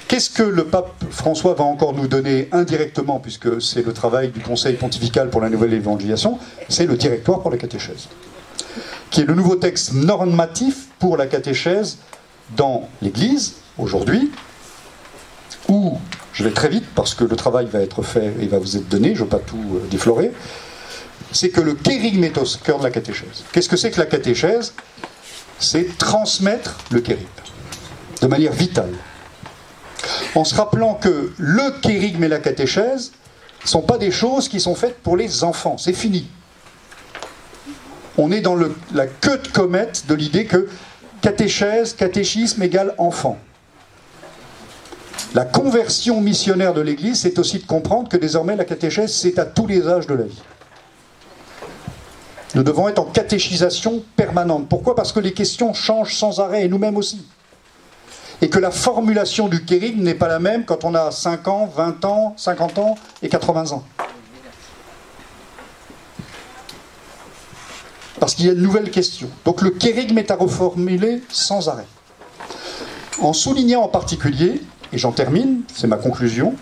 Qu'est-ce que le pape François va encore nous donner indirectement, puisque c'est le travail du Conseil pontifical pour la nouvelle évangélisation, c'est le directoire pour la catéchèse, qui est le nouveau texte normatif pour la catéchèse dans l'Église, aujourd'hui, où, je vais très vite parce que le travail va être fait et va vous être donné, je ne veux pas tout déflorer, c'est que le kérigme est au cœur de la catéchèse. Qu'est-ce que c'est que la catéchèse ? C'est transmettre le kérigme, de manière vitale. En se rappelant que le kérigme et la catéchèse ne sont pas des choses qui sont faites pour les enfants, c'est fini. On est dans la queue de comète de l'idée que catéchèse, catéchisme égale enfant. La conversion missionnaire de l'Église, c'est aussi de comprendre que désormais la catéchèse, c'est à tous les âges de la vie. Nous devons être en catéchisation permanente. Pourquoi ? Parce que les questions changent sans arrêt, et nous-mêmes aussi. Et que la formulation du kérigme n'est pas la même quand on a 5 ans, 20 ans, 50 ans et 80 ans. Parce qu'il y a de nouvelles questions. Donc le kérigme est à reformuler sans arrêt. En soulignant en particulier, et j'en termine, c'est ma conclusion,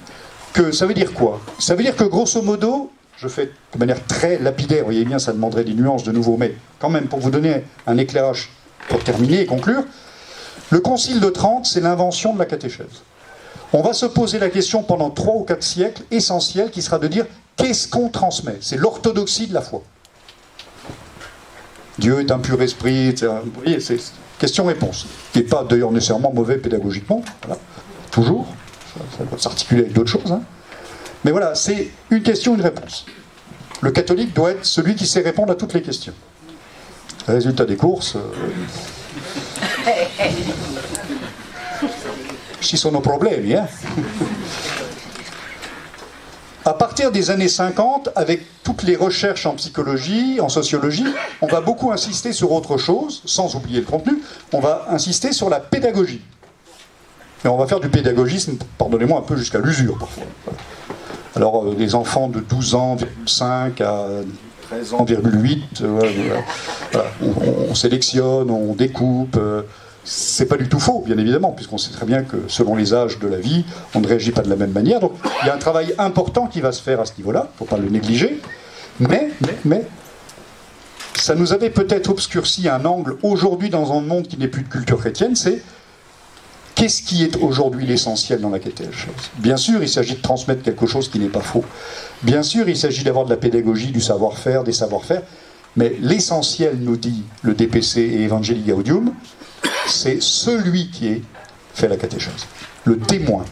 que ça veut dire quoi ? Ça veut dire que grosso modo, je fais de manière très lapidaire, vous voyez bien, ça demanderait des nuances de nouveau, mais quand même, pour vous donner un éclairage pour terminer et conclure, le Concile de Trente, c'est l'invention de la catéchèse. On va se poser la question pendant 3 ou 4 siècles, essentielle, qui sera de dire qu'est-ce qu'on transmet ? C'est l'orthodoxie de la foi. Dieu est un pur esprit, etc. Vous voyez, c'est question-réponse. Qui n'est pas d'ailleurs nécessairement mauvais pédagogiquement, voilà. Toujours. Ça doit s'articuler avec d'autres choses. Mais voilà, c'est une question, une réponse. Le catholique doit être celui qui sait répondre à toutes les questions. Résultat des courses... Ci sono problemi, À partir des années 50, avec toutes les recherches en psychologie, en sociologie, on va beaucoup insister sur autre chose, sans oublier le contenu, on va insister sur la pédagogie. Et on va faire du pédagogisme, pardonnez-moi, un peu jusqu'à l'usure parfois. Alors, les enfants de 12 ans, 5 à 13 ans, 8, voilà, on sélectionne, on découpe. C'est pas du tout faux, bien évidemment, puisqu'on sait très bien que selon les âges de la vie, on ne réagit pas de la même manière. Donc, il y a un travail important qui va se faire à ce niveau-là, il ne faut pas le négliger. Mais, ça nous avait peut-être obscurci un angle aujourd'hui dans un monde qui n'est plus de culture chrétienne, c'est qu'est-ce qui est aujourd'hui l'essentiel dans la catéchèse? Bien sûr, il s'agit de transmettre quelque chose qui n'est pas faux. Bien sûr, il s'agit d'avoir de la pédagogie, du savoir-faire, des savoir-faire. Mais l'essentiel, nous dit le DPC et Evangelii Gaudium, c'est celui qui fait la catéchèse. Le témoin.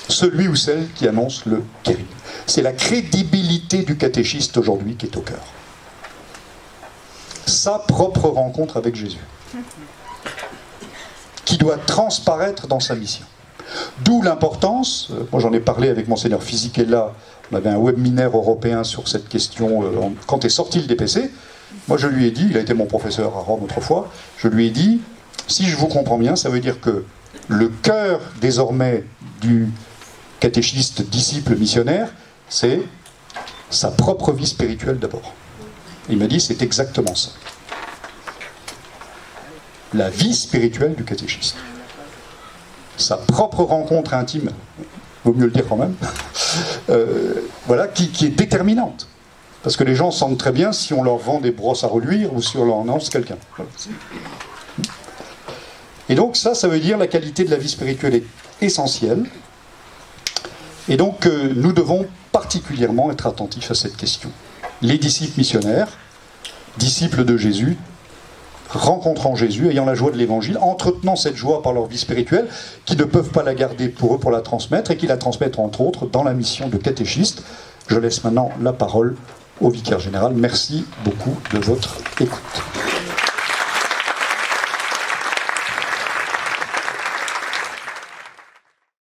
Celui ou celle qui annonce le kérigme. C'est la crédibilité du catéchiste aujourd'hui qui est au cœur. Sa propre rencontre avec Jésus. Qui doit transparaître dans sa mission. D'où l'importance, moi j'en ai parlé avec Monseigneur Fisichella, on avait un webinaire européen sur cette question quand est sorti le DPC. Moi je lui ai dit, il a été mon professeur à Rome autrefois, je lui ai dit, si je vous comprends bien, ça veut dire que le cœur désormais du catéchiste, disciple, missionnaire, c'est sa propre vie spirituelle d'abord. Il m'a dit, c'est exactement ça. La vie spirituelle du catéchiste. Sa propre rencontre intime, vaut mieux le dire quand même, voilà, qui est déterminante. Parce que les gens sentent très bien si on leur vend des brosses à reluire ou si on leur annonce quelqu'un. Voilà. Et donc ça veut dire la qualité de la vie spirituelle est essentielle. Et donc nous devons particulièrement être attentifs à cette question. Les disciples missionnaires, disciples de Jésus, rencontrant Jésus, ayant la joie de l'évangile, entretenant cette joie par leur vie spirituelle, qui ne peuvent pas la garder pour eux, pour la transmettre, et qui la transmettent entre autres dans la mission de catéchiste. Je laisse maintenant la parole au vicaire général. Merci beaucoup de votre écoute.